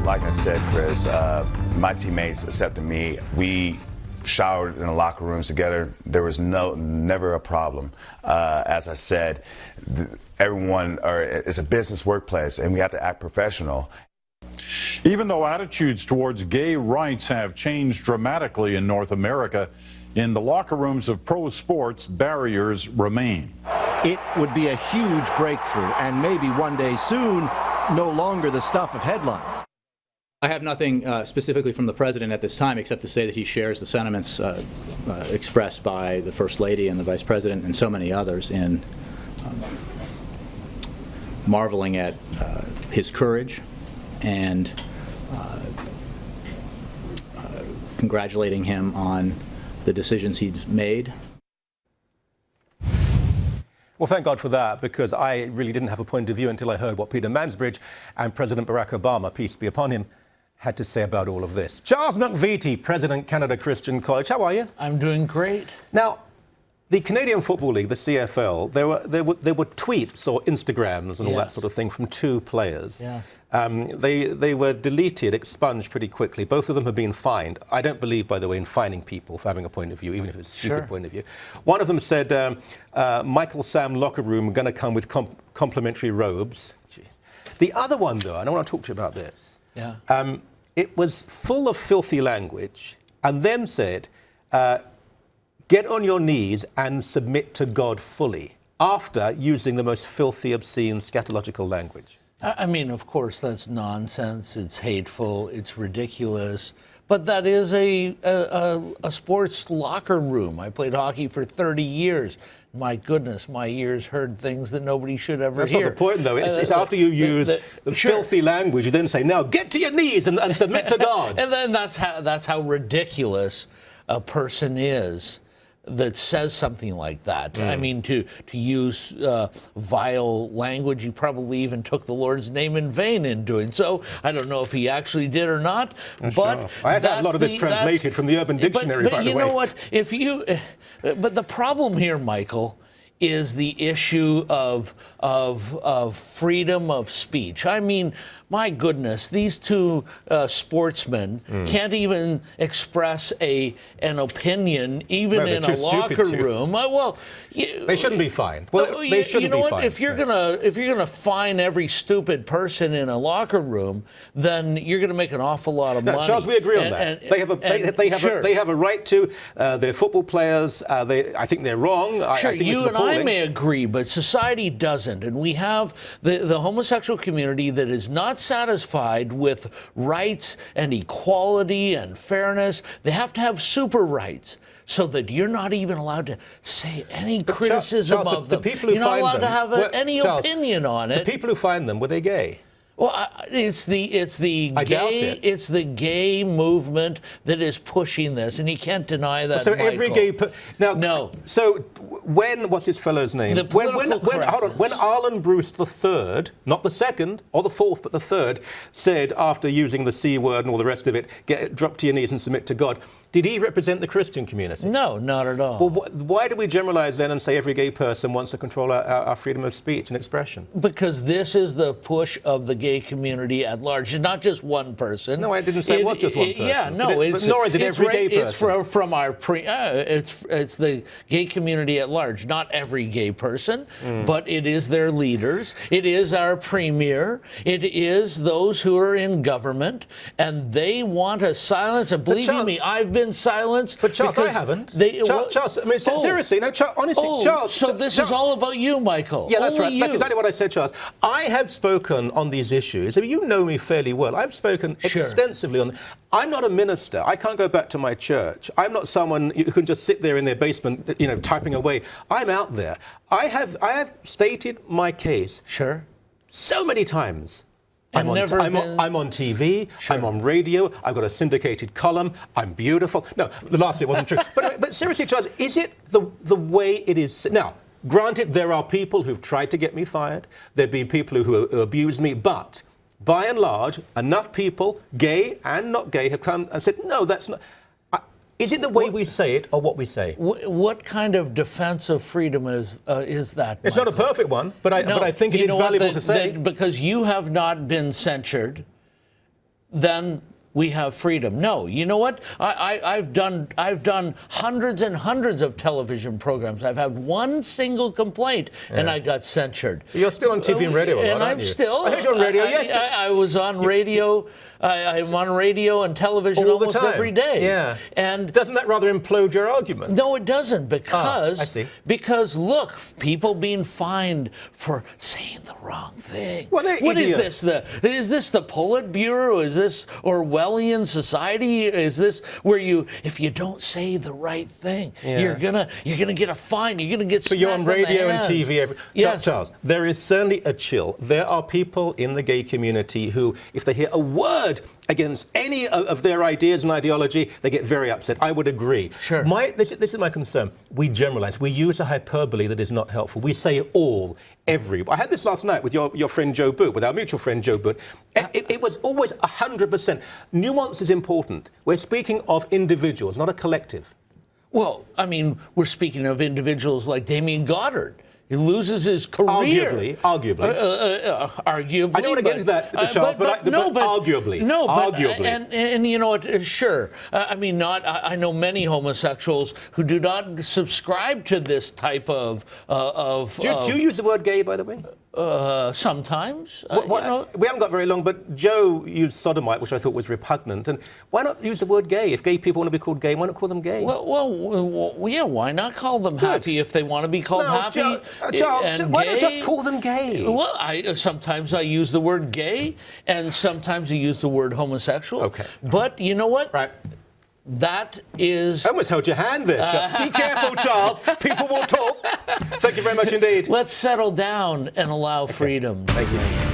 like I said, Chris, my teammates accepted me. We showered in the locker rooms together. There was never a problem. As I said, it's a business workplace, and we have to act professional. Even though attitudes towards gay rights have changed dramatically in North America, in the locker rooms of pro sports, barriers remain. It would be a huge breakthrough, and maybe one day soon, no longer the stuff of headlines. I have nothing specifically from the president at this time except to say that he shares the sentiments expressed by the First Lady and the Vice President and so many others in marveling at his courage and congratulating him on the decisions he's made. Well, thank God for that, because I really didn't have a point of view until I heard what Peter Mansbridge and President Barack Obama, peace be upon him, had to say about all of this. Charles McVety, President, Canada Christian College. How are you? I'm doing great. Now, the Canadian Football League, the CFL, there were tweets or Instagrams and all that sort of thing from two players. Yes. They were deleted, expunged pretty quickly. Both of them have been fined. I don't believe, by the way, in fining people for having a point of view, even if it's a stupid point of view. One of them said, Michael Sam locker room going to come with complimentary robes. The other one, though, and I want to talk to you about this. Yeah. It was full of filthy language, and then said, get on your knees and submit to God fully, after using the most filthy, obscene, scatological language. I mean, of course, that's nonsense. It's hateful. It's ridiculous. But that is a sports locker room. I played hockey for 30 years. My goodness, my ears heard things that nobody should ever hear. That's not the point, though. It's after you use the filthy language, you then say, now get to your knees and submit to God. And then that's how ridiculous a person is that says something like that. I mean, to use vile language, he probably even took the Lord's name in vain in doing so. I don't know if he actually did or not. But I had to have a lot of this translated from the Urban Dictionary, by the way. But you know what? But the problem here, Michael, is the issue of freedom of speech. I mean, my goodness, these two sportsmen can't even express an opinion, even in a locker room. They shouldn't be fined. Well, they shouldn't be fined. If you're gonna fine every stupid person in a locker room, then you're gonna make an awful lot of money. Charles, we agree on that. They have a right to. They're football players. I think they're wrong. Sure, I think you and I may agree, but society doesn't, and we have the homosexual community that is not satisfied with rights and equality and fairness. They have to have super rights so that you're not even allowed to say any criticism of them. You're not allowed to have any opinion on it. The people who find them, were they gay? Well, it's the gay movement that is pushing this, and he can't deny that. So Michael. Every gay no. So what's his fellow's name? When Arlen Bruce III, not the second or the fourth, but the third, said after using the C word and all the rest of it, drop to your knees and submit to God. Did he represent the Christian community? No, not at all. Well, why do we generalize then and say every gay person wants to control our freedom of speech and expression? Because this is the push of the gay community at large. It's not just one person. No, I didn't say it was just one person. Yeah, no, nor is it every gay person. It's from our it's the gay community at large. Not every gay person, but it is their leaders. It is our premier. It is those who are in government, and they want to silence. And believe me, I've been silenced. But Charles, I haven't. Charles, I mean, seriously, no, honestly, Charles. So this is all about you, Michael. Yeah, that's right. That's exactly what I said, Charles. I have spoken on these issues. I mean, you know me fairly well. I've spoken extensively on. I'm not a minister. I can't go back to my church. I'm not someone who can just sit there in their basement, typing away. I'm out there. I have stated my case. So many times. I'm on TV, I'm on radio, I've got a syndicated column, I'm beautiful. No, the last bit wasn't true. But seriously, Charles, is it the way it is? Now, granted, there are people who've tried to get me fired. There've been people who abuse me, but by and large, enough people, gay and not gay, have come and said, no, that's not. Is it the way we say it or what we say? What kind of defense of freedom is that, It's not a perfect one, but I think it is valuable to say. Because you have not been censured. then we have freedom. No, you know what? I've done hundreds and hundreds of television programs. I've had one single complaint, and I got censured. You're still on TV and radio a lot, and aren't I'm you? still. I heard you on radio yesterday. I was on radio. I'm on radio and television all the almost time. every day. Yeah. And doesn't that rather implode your argument? no, it doesn't, because I see. because look, people being fined for saying the wrong thing. Well, they're What is idiots. this? Is this the Politburo? Is this Orwellian society? Is this where if you don't say the right thing, you're gonna get a fine. You're gonna get. But you're on smacked in the radio and hands. TV. Yes. Charles, there is certainly a chill. There are people in the gay community who, if they hear a word against any of their ideas and ideology, they get very upset. I would agree. Sure. This is my concern. We generalize. We use a hyperbole that is not helpful. We say all, every. I had this last night with your friend Joe Boot, with our mutual friend Joe Boot. It was always 100%. Nuance is important. We're speaking of individuals, not a collective. Well, I mean, we're speaking of individuals like Damien Goddard. He loses his career. Arguably. Arguably. I don't want to get into that, Charles, but arguably. No, but, arguably. And you know what? Sure. I mean, I know many homosexuals who do not subscribe to this type of. Do you use the word gay, by the way? Sometimes. We haven't got very long, but Joe used sodomite, which I thought was repugnant. And why not use the word gay? If gay people want to be called gay, why not call them gay? Well, yeah. Why not call them happy if they want to be called happy? Charles, why gay? not just call them gay? Well, sometimes I use the word gay, and sometimes I use the word homosexual. Okay. But you know what? Right. That is. I almost held your hand there, Charles. Be careful, Charles. People will talk. Thank you very much indeed. Let's settle down and allow freedom. Thank you.